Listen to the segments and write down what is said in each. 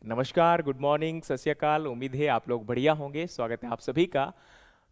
नमस्कार, good morning, सत श्री अकाल। उम्मीद है आप लोग बढ़िया होंगे। स्वागत है आप सभी का।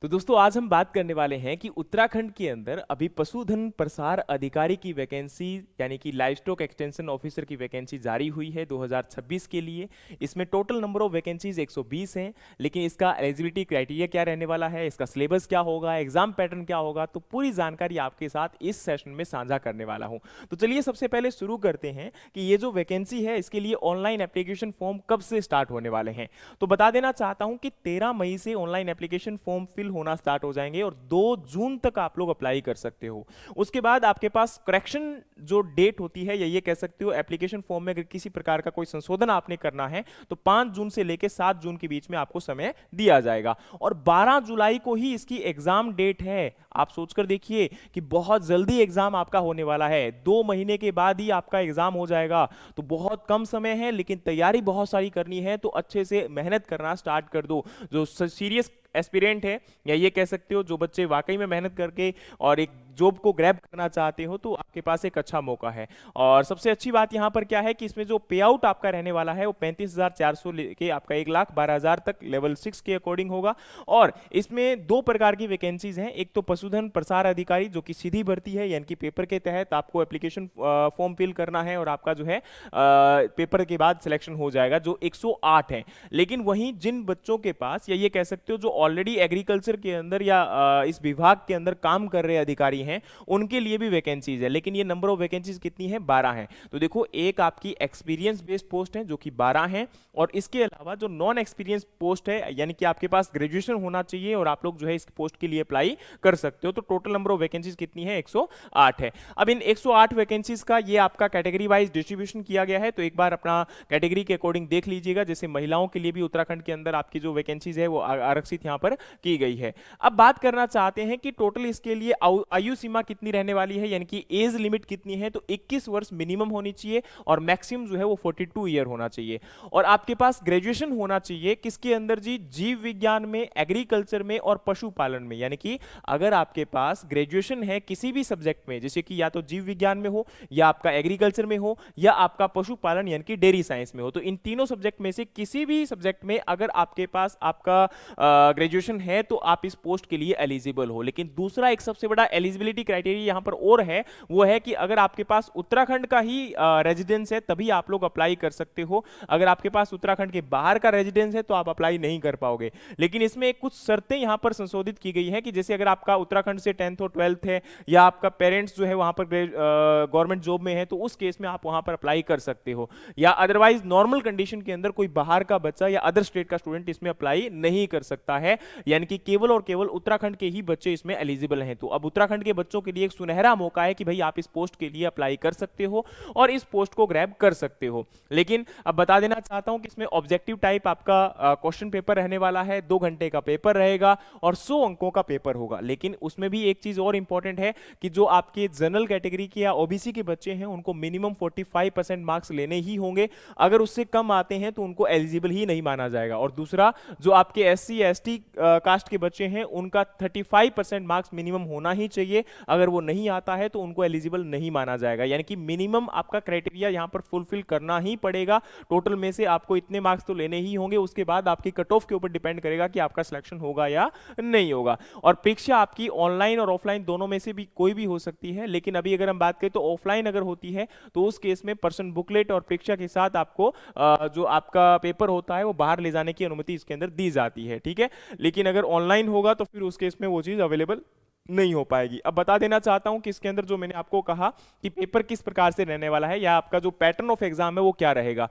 तो दोस्तों आज हम बात करने वाले हैं कि उत्तराखंड के अंदर अभी पशुधन प्रसार अधिकारी की वैकेंसी यानी कि लाइव स्टॉक एक्सटेंशन ऑफिसर की वैकेंसी जारी हुई है 2026 के लिए। इसमें टोटल नंबर ऑफ वैकेंसीज 120 हैं, लेकिन इसका एलिजिबिलिटी क्राइटेरिया क्या रहने वाला है, इसका सिलेबस क्या होगा, एग्जाम पैटर्न क्या होगा, तो पूरी जानकारी आपके साथ इस सेशन में साझा करने वाला हूं। तो चलिए सबसे पहले शुरू करते हैं कि ये जो वैकेंसी है इसके लिए ऑनलाइन एप्लीकेशन फॉर्म कब से स्टार्ट होने वाले हैं। तो बता देना चाहता हूं कि 13 मई से ऑनलाइन एप्लीकेशन फॉर्म फिल होना स्टार्ट हो जाएंगे और 2 जून तक आप लोग अप्लाई कर सकते हो। उसके बाद आपके पास करेक्शन जो डेट होती है या ये कह सकते हो एप्लीकेशन फॉर्म में अगर किसी प्रकार का कोई संशोधन आपने करना है तो 5 जून से लेकर 7 जून के बीच में आपको समय दिया जाएगा और 12 जुलाई को ही इसकी एग्जाम डेट है। आप सोचकर देखिए कि बहुत जल्दी एग्जाम आपका होने वाला है, 2 महीने के बाद ही आपका एग्जाम हो जाएगा। तो बहुत कम समय है लेकिन तैयारी बहुत सारी करनी है, तो अच्छे से मेहनत करना स्टार्ट कर दो। जो सीरियस एस्पिरेंट है या ये कह सकते हो जो बच्चे वाकई में मेहनत करके और एक जॉब को ग्रैब करना चाहते हो, तो आपके पास एक अच्छा मौका है। और सबसे अच्छी बात यहां पर क्या है कि इसमें जो पे आउट आपका रहने वाला है वो 35,400 लेके आपका 1,12,000 तक लेवल 6 के अकॉर्डिंग होगा। और इसमें 2 प्रकार की वैकेंसीज हैं। एक तो पशुधन प्रसार अधिकारी जो कि सीधी भर्ती है, यानी कि पेपर के तहत आपको एप्लीकेशन फॉर्म फिल करना है और आपका जो है पेपर के बाद सिलेक्शन हो जाएगा, जो 108 है। लेकिन वहीं जिन बच्चों के पास या ये कह सकते हो जो ऑलरेडी एग्रीकल्चर के अंदर या इस विभाग के अंदर काम कर रहे अधिकारी हैं, उनके लिए भी वैकेंसीज है। लेकिन ये नंबर ऑफ वैकेंसीज कितनी है? 12 है। तो देखो, एक आपकी एक्सपीरियंस बेस्ड पोस्ट है जो कि 12 है, और इसके अलावा जो नॉन एक्सपीरियंस पोस्ट है यानी कि आपके पास ग्रेजुएशन होना चाहिए और आप लोग जो है इस पोस्ट के लिए अप्लाई कर सकते हो। तो टोटल नंबर ऑफ वैकेंसीज कितनी है? 108 है। अब इन 108 वैकेंसीज का ये आपका कैटेगरी वाइज डिस्ट्रीब्यूशन किया गया है, तो एक बार अपना कैटेगरी के अकॉर्डिंग देख लीजिएगा। जैसे महिलाओं के लिए भी उत्तराखंड के अंदर आपकी जो वैकेंसीज है वो आरक्षित यहां पर की गई है। अब बात करना चाहते हैं कि टोटल इसके लिए आयु सीमा कितनी रहने वाली है, यानी कि एज लिमिट कितनी है। तो 21 वर्ष मिनिमम होनी चाहिए और मैक्सिमम जो है वो 42 ईयर होना चाहिए। और आपके पास ग्रेजुएशन होना चाहिए किसके अंदर जी? जीव विज्ञान में, एग्रीकल्चर में और पशुपालन में। यानी कि अगर आपके पास ग्रेजुएशन है किसी भी सब्जेक्ट में, जैसे कि या तो जीव विज्ञान में हो या आपका एग्रीकल्चर में हो या आपका पशुपालन यानी कि डेयरी साइंस में हो, तो इन तीनों सब्जेक्ट में से किसी भी सब्जेक्ट में अगर आपके पास आपका ग्रेजुएशन है तो आप इस पोस्ट के लिए एलिजिबल हो। लेकिन दूसरा एक सबसे बड़ा एलिजिबिलिटी क्राइटेरिया यहां पर और है, वो है कि अगर आपके पास उत्तराखंड का ही रेजिडेंस है तभी आप लोग अप्लाई कर सकते हो। अगर आपके पास उत्तराखंड के बाहर का रेजिडेंस है तो आप अप्लाई नहीं कर पाओगे। लेकिन इसमें कुछ शर्तें यहां पर संशोधित की गई है कि जैसे अगर आपका उत्तराखंड से 10th और 12th है या आपका पेरेंट्स जो है वहां पर गवर्नमेंट जॉब में है, तो उस केस में आप वहां पर अप्लाई कर सकते हो। या अदरवाइज नॉर्मल कंडीशन के अंदर कोई बाहर का बच्चा या अदर स्टेट का स्टूडेंट इसमें अप्लाई नहीं कर सकता है, यानी कि केवल और केवल उत्तराखंड के ही बच्चे इसमें एलिजिबल हैं। तो अब उत्तराखंड के बच्चों के लिए एक सुनहरा मौका है कि भाई आप इस पोस्ट के लिए अप्लाई कर सकते हो और इस पोस्ट को ग्रैब कर सकते हो। लेकिन अब बता देना चाहता हूं कि इसमें ऑब्जेक्टिव टाइप आपका क्वेश्चन पेपर रहने वाला है, 2 घंटे का पेपर रहेगा और 100 अंकों का पेपर होगा। लेकिन उसमें भी एक चीज और इंपॉर्टेंट है कि जो आपके जनरल कैटेगरी के या ओबीसी के बच्चे हैं उनको मिनिमम 45% मार्क्स लेने ही होंगे। अगर उससे कम आते हैं तो उनको एलिजिबल ही नहीं माना जाएगा। और दूसरा, जो आपके एससी एसटी कास्ट के बच्चे हैं उनका 35% मार्क्स मिनिमम होना ही चाहिए। अगर वो नहीं आता है तो उनको एलिजिबल नहीं माना जाएगा। यानी कि मिनिमम आपका क्राइटेरिया यहां पर फुलफिल करना ही पड़ेगा। टोटल में से आपको इतने मार्क्स तो लेने ही होंगे, उसके बाद आपकी कट ऑफ के ऊपर डिपेंड करेगा कि आपका सिलेक्शन होगा या नहीं होगा। और परीक्षा आपकी ऑनलाइन और ऑफलाइन दोनों में से भी कोई भी हो सकती है। लेकिन अभी अगर हम बात करें तो ऑफलाइन अगर होती है तो उस केस में पर्सन बुकलेट और परीक्षा के साथ आपको जो आपका पेपर होता है वो बाहर ले जाने की अनुमति इसके अंदर दी जाती है, ठीक है। लेकिन अगर ऑनलाइन होगा तो फिर उस केस में वो चीज अवेलेबल नहीं हो पाएगी। अब बता देना चाहता हूं कि इसके अंदर जो मैंने आपको कहा कि पेपर किस प्रकार से रहने वाला है या आपका जो पैटर्न ऑफ एग्जाम है वो क्या रहेगा।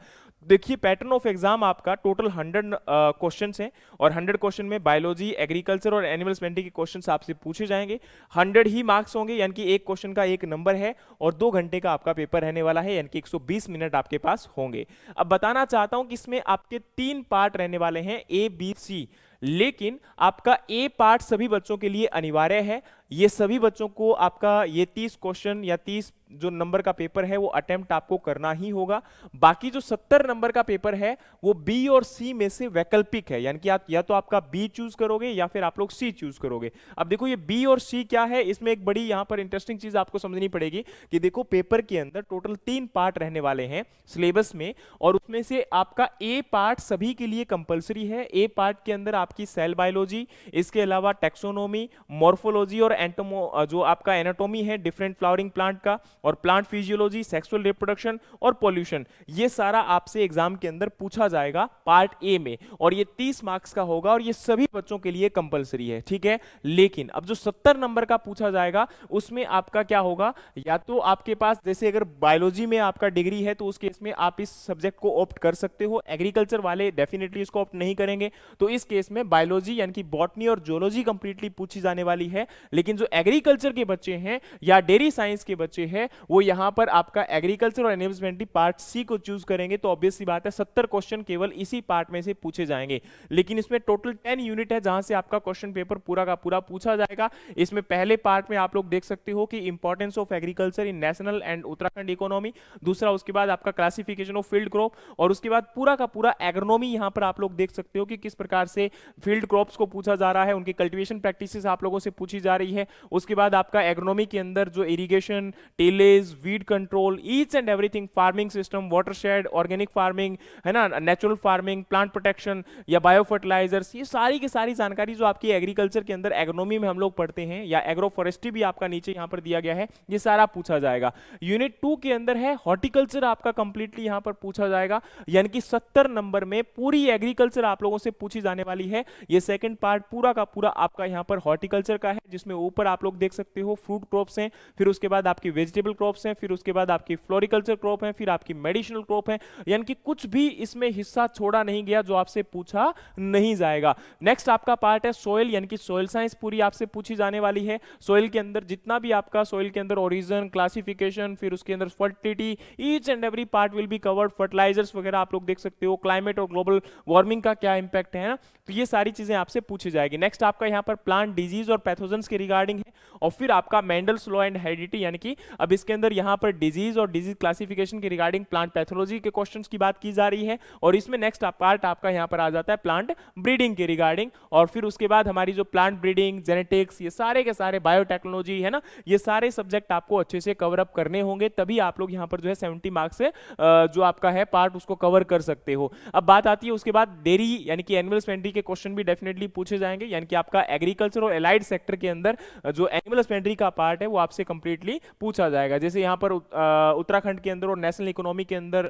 देखिए, पैटर्न ऑफ एग्जाम आपका टोटल 100 क्वेश्चंस हैं और 100 क्वेश्चन में बायोलॉजी, एग्रीकल्चर और एनिमल हस्बेंड्री के क्वेश्चंस आपसे पूछे जाएंगे। 100 ही मार्क्स होंगे, यानी कि एक क्वेश्चन का एक नंबर है और 2 घंटे का आपका पेपर रहने वाला है, यानी कि 120 मिनट आपके पास होंगे। अब बताना चाहता हूं कि इसमें आपके 3 पार्ट रहने वाले हैं, ए बी सी। लेकिन आपका ए पार्ट सभी बच्चों के लिए अनिवार्य है, ये सभी बच्चों को आपका ये 30 क्वेश्चन या 30 जो नंबर का पेपर है वो अटेम्प्ट आपको करना ही होगा। बाकी जो 70 नंबर का पेपर है वो बी और सी में से वैकल्पिक है, यानी कि आप या तो आपका बी चूज करोगे या फिर आप लोग सी चूज करोगे। अब देखो ये बी और सी क्या है, इसमें एक बड़ी यहां पर इंटरेस्टिंग चीज आपको समझनी पड़ेगी कि देखो पेपर के अंदर टोटल 3 पार्ट रहने वाले हैं सिलेबस में, और उसमें से आपका ए पार्ट सभी के लिए कंपलसरी है। ए पार्ट के अंदर आपकी सेल बायोलॉजी, इसके अलावा टेक्सोनोमी, मॉर्फोलॉजी और एंटोमो जो आपका एनाटॉमी है डिफरेंट फ्लावरिंग प्लांट का, और प्लांट फिजियोलॉजी, सेक्सुअल रिप्रोडक्शन और पॉल्यूशन, ये सारा आपसे एग्जाम के अंदर पूछा जाएगा पार्ट ए में, और ये 30 मार्क्स का होगा और ये सभी बच्चों के लिए कंपलसरी है, ठीक है। लेकिन अब जो 70 नंबर का पूछा जाएगा उसमें आपका क्या होगा, या तो आपके पास जैसे अगर बायोलॉजी में आपका डिग्री है तो उस केस में आप इस सब्जेक्ट को ऑप्ट कर सकते हो, एग्रीकल्चर वाले डेफिनेटली इसको ऑप्ट नहीं करेंगे, तो इस केस में बायोलॉजी यानी कि बॉटनी और जूलॉजी कंप्लीटली पूछी जाने वाली है। लेकिन जो एग्रीकल्चर के बच्चे हैं या डेयरी साइंस के बच्चे हैं वो यहां पर आपका एग्रीकल्चर और एनिमल्समेंट्री पार्ट सी को चूज करेंगे, तो ऑब्वियस सी बात है 70 क्वेश्चन केवल इसी पार्ट में से पूछे जाएंगे। लेकिन इसमें टोटल 10 यूनिट है जहां से आपका क्वेश्चन पेपर पूरा का पूरा पूछा जाएगा। इसमें पहले पार्ट में आप लोग देख सकते हो कि importance of agriculture in national and Uttarakhand economy, दूसरा उसके बाद आपका क्लासिफिकेशन ऑफ फील्ड क्रॉप, और उसके बाद पूरा का पूरा एग्रोनॉमी यहां पर आप लोग देख सकते हो कि किस प्रकार से फील्ड क्रॉप्स को पूछा जा रहा है, उनकी कल्टीवेशन प्रैक्टिसेस आप लोगों से पूछी जा रही है। उसके बाद आपका एग्रोनॉमी के अंदर जो irrigation, tillage, weed control, each and everything, farming system, watershed, organic farming है ना, नेचुरल फार्मिंग, प्लांट प्रोटेक्शन या बायो फर्टिलाइजर्स, ये सारी की सारी जानकारी जो आपकी एग्रीकल्चर के अंदर एग्रोनॉमी में हम लोग पढ़ते हैं, या एग्रो फॉरेस्ट्री भी आपका नीचे यहां पर दिया गया है, ये सारा पूछा जाएगा। यूनिट 2 के अंदर है हॉर्टिकल्चर, आपका कंप्लीटली यहां पर पूछा जाएगा, यानी कि 70 नंबर में पूरी एग्रीकल्चर आप लोगों से पूछी जाने वाली है। ये सेकंड पार्ट पूरा का पूरा आपका यहां पर हॉर्टिकल्चर का है, जिसमें ऊपर आप लोग देख सकते हो फ्रूट क्रॉप्स हैं, फिर उसके बाद आपकी वेजिटेबल क्रॉप्स हैं, फिर उसके बाद आपकी फ्लोरिकल्चर क्रॉप है, फिर आपकी मेडिसिनल क्रॉप है, यानी कि कुछ भी इसमें हिस्सा छोड़ा नहीं गया जो आपसे पूछा नहीं जाएगा। नेक्स्ट आपका पार्ट है सोइल, यानी कि सोइल साइंस पूरी आपसे पूछी जाने वाली है। सोइल के अंदर जितना भी आपका सोइल के अंदर ओरिजिन, क्लासिफिकेशन, फिर उसके अंदर fertility, each and every part will be covered. Fertilisers वगैरह आप लोग देख सकते हो, क्लाइमेट और ग्लोबल वार्मिंग का क्या इंपैक्ट है ना, तो ये सारी चीजें आपसे पूछी जाएगी। नेक्स्ट आपका यहाँ पर प्लांट डिजीज और पैथोजेंस के रिगार्डिंग है, और फिर आपका मेंडल्स लॉ एंड हेरिडिटी, यानी कि अब इसके अंदर यहाँ पर डिजीज और डिजीज क्लासिफिकेशन के रिगार्डिंग प्लांट पैथोलॉजी के क्वेश्चंस की बात की जा रही है, और इसमें नेक्स्ट पार्ट आपका यहाँ पर आ जाता है प्लांट ब्रीडिंग के रिगार्डिंग, और फिर उसके बाद हमारी जो प्लांट ब्रीडिंग, जेनेटिक्स, ये सारे के सारे बायोटेक्नोलॉजी है ना, ये सारे सब्जेक्ट आपको अच्छे से कवर अप करने होंगे, तभी आप लोग यहाँ पर जो है 70 मार्क्स से जो आपका है पार्ट उसको कवर कर सकते हो। अब बात आती है उसके बाद डेयरी यानी कि एनिमल हस्बेंड्री के क्वेश्चन भी डेफिनेटली पूछे जाएंगे, यानी कि आपका एग्रीकल्चर और एलाइड सेक्टर के अंदर जो एनिमल हस्बेंड्री का पार्ट है वो आपसे कंप्लीटली पूछा जाएगा। जैसे यहाँ पर उत्तराखंड के अंदर और नेशनल इकोनॉमी के अंदर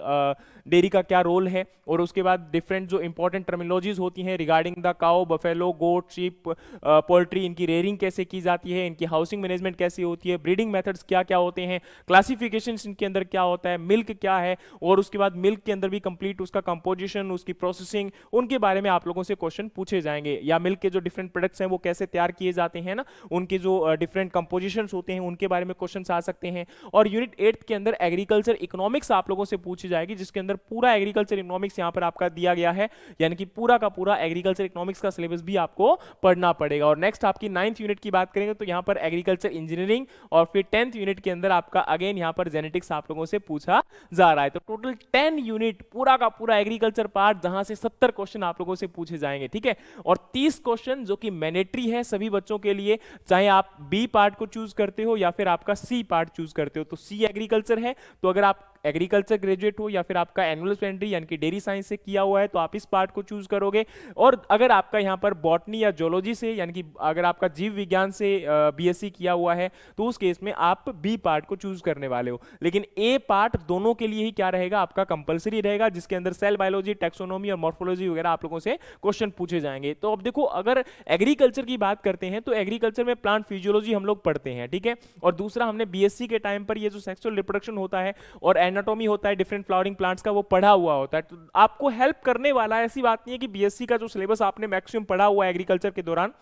डेयरी का क्या रोल है, और उसके बाद डिफरेंट जो इंपॉर्टेंट टर्मिनोलॉजीज होती हैं regarding the cow, buffalo, goat, sheep, poultry, इनकी रेयरिंग कैसे की जाती है, इनकी हाउसिंग मैनेजमेंट कैसे होती है, ब्रीडिंग मेथड्स क्या क्या होते हैं, क्लासिफिकेशन इनके अंदर क्या होता है, मिल्क क्या है, और उसके बाद मिल्क के अंदर भी कंप्लीट उसका कंपोजिशन, उसकी प्रोसेसिंग, उनके बारे में आप लोगों से क्वेश्चन पूछे जाएंगे। या मिल्क के जो डिफरेंट प्रोडक्ट्स हैं वो कैसे तैयार किए जाते हैं ना, उनके जो डिफरेंट कंपोजिशंस होते हैं उनके बारे में क्वेश्चन आ सकते हैं। और यूनिट 8 के अंदर एग्रीकल्चर इकोनॉमिक्स आप लोगों से पूछी जाएगी, जिसके अंदर पूरा एग्रीकल्चर इकोनॉमिक्स यहां पर आपका दिया गया है, यानी कि पूरा का पूरा एग्रीकल्चर इकोनॉमिक्स का सिलेबस भी आपको पढ़ना पड़ेगा। और नेक्स्ट आपकी 9th यूनिट की बात करेंगे तो यहां पर एग्रीकल्चर इंजीनियरिंग, और फिर 10th यूनिट के अंदर आपका अगेन यहां पर जेनेटिक्स आप लोगों से पूछा जा रहा है। तो टोटल 10 यूनिट पूरा का पूरा एग्रीकल्चर पार्ट, जहां से 70 क्वेश्चन आप लोगों से पूछे जाएंगे, ठीक है। और 30 क्वेश्चन जो कि मैंडेटरी है सभी बच्चों के लिए, चाहे आप बी पार्ट को चूज करते हो या फिर आपका सी पार्ट चूज करते हो। तो सी एग्रीकल्चर है, तो अगर आप एग्रीकल्चर ग्रेजुएट हो या फिर आपका एनिमल हस्बेंड्री यानी कि डेयरी साइंस से किया हुआ है तो आप इस पार्ट को चूज करोगे। और अगर आपका यहाँ पर बॉटनी या जोलॉजी से यानी कि अगर आपका जीव विज्ञान से बीएससी किया हुआ है तो उस केस में आप बी पार्ट को चूज करने वाले हो। लेकिन ए पार्ट दोनों के लिए ही क्या रहेगा, आपका कंपलसरी रहेगा, जिसके अंदर सेल बायोलॉजी, टेक्सोनोमी और मॉर्फोलॉजी वगैरह आप लोगों से क्वेश्चन पूछे जाएंगे। तो अब देखो, अगर एग्रीकल्चर की बात करते हैं तो एग्रीकल्चर में प्लांट फिजियोलॉजी हम लोग पढ़ते हैं, ठीक है। और दूसरा, हमने बीएससी के टाइम पर ये जो सेक्सुअल रिप्रोडक्शन होता है और एनाटॉमी होता है डिफरेंट फ्लावरिंग प्लांट्स का, वो पढ़ा हुआ होता है। तो आपको हेल्प करने वाला है, ऐसी बात नहीं है कि बीएससी का जो सिलेबस आपने मैक्सिमम पढ़ा हुआ है एग्रीकल्चर के दौरान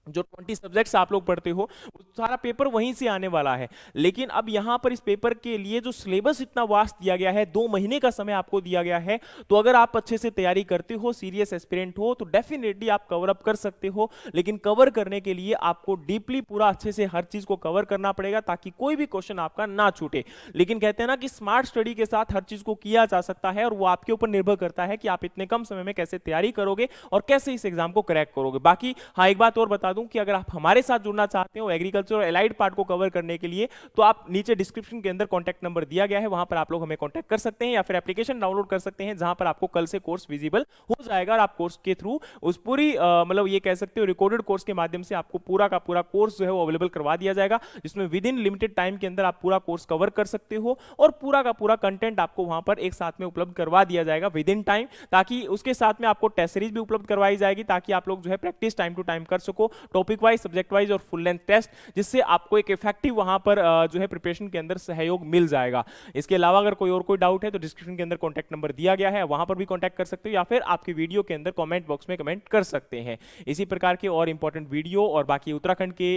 जो 20 सब्जेक्ट्स आप लोग पढ़ते हो वो सारा पेपर वहीं से आने वाला है। लेकिन अब यहाँ पर इस पेपर के लिए जो सिलेबस इतना वास्ट दिया गया है, 2 महीने का समय आपको दिया गया है, तो अगर आप अच्छे से तैयारी करते हो, सीरियस एस्पिरेंट हो, तो डेफिनेटली आप कवर अप कर सकते हो। लेकिन कवर करने के लिए आपको डीपली पूरा अच्छे से हर चीज को कवर करना पड़ेगा ताकि कोई भी क्वेश्चन आपका ना छूटे। लेकिन कहते हैं ना कि स्मार्ट स्टडी के साथ हर चीज को किया जा सकता है, और वो आपके ऊपर निर्भर करता है कि आप इतने कम समय में कैसे तैयारी करोगे और कैसे इस एग्जाम को क्रैक करोगे। बाकी हाँ, एक बात और बता दूं कि अगर आप हमारे साथ जुड़ना चाहते हो एग्रीकल्चर और एलाइड पार्ट को कवर करने के लिए, तो आप नीचे डिस्क्रिप्शन के अंदर कॉन्टैक्ट नंबर दिया गया है, वहां पर आप लोग हमें कॉन्टैक्ट कर सकते हैं या फिर एप्लीकेशन डाउनलोड कर सकते हैं, जहां पर आपको कल से कोर्स विजिबल हो जाएगा और आप कोर्स के थ्रू उस पूरी मतलब ये कह सकते हो रिकॉर्डेड कोर्स के माध्यम से आपको पूरा का पूरा कोर्स जो है वो अवेलेबल करवा दिया जाएगा, जिसमें विद इन लिमिटेड टाइम के अंदर आप पूरा कोर्स कवर कर सकते हो और पूरा का पूरा कंटेंट आपको वहां पर एक साथ में उपलब्ध करवा दिया जाएगा विद इन टाइम। ताकि उसके साथ में आपको टेस्ट सीरीज भी उपलब्ध करवाई जाएगी, ताकि आप लोग जो है प्रैक्टिस टाइम टू टाइम कर सको, टॉपिक वाइज, सब्जेक्ट वाइज और फुल लेंथ टेस्ट, जिससे आपको एक इफेक्टिव वहां पर जो है प्रिपरेशन के अंदर सहयोग मिल जाएगा। इसके अलावा अगर कोई और कोई डाउट है तो डिस्क्रिप्शन के अंदर कॉन्टैक्ट नंबर दिया गया है, वहां पर भी कॉन्टैक्ट कर सकते हो या फिर आपकी वीडियो के अंदर कमेंट बॉक्स में कमेंट कर सकते हैं। इसी प्रकार के और इंपॉर्टेंट वीडियो और बाकी उत्तराखंड के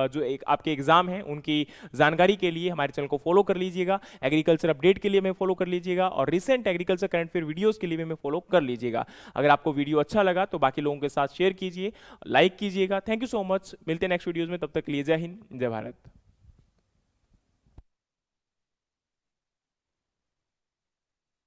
जो एक आपके एग्जाम हैं उनकी जानकारी के लिए हमारे चैनल को फॉलो कर लीजिएगा, एग्रीकल्चर अपडेट के लिए हमें फॉलो कर लीजिएगा और recent agriculture current affair videos के लिए भी हमें फॉलो कर लीजिएगा। अगर आपको वीडियो अच्छा लगा तो बाकी लोगों के साथ शेयर कीजिए, लाइक कीजिएगा। थैंक यू सो मच, मिलते हैं नेक्स्ट वीडियोस में, तब तक के लिए जय हिंद, जय भारत।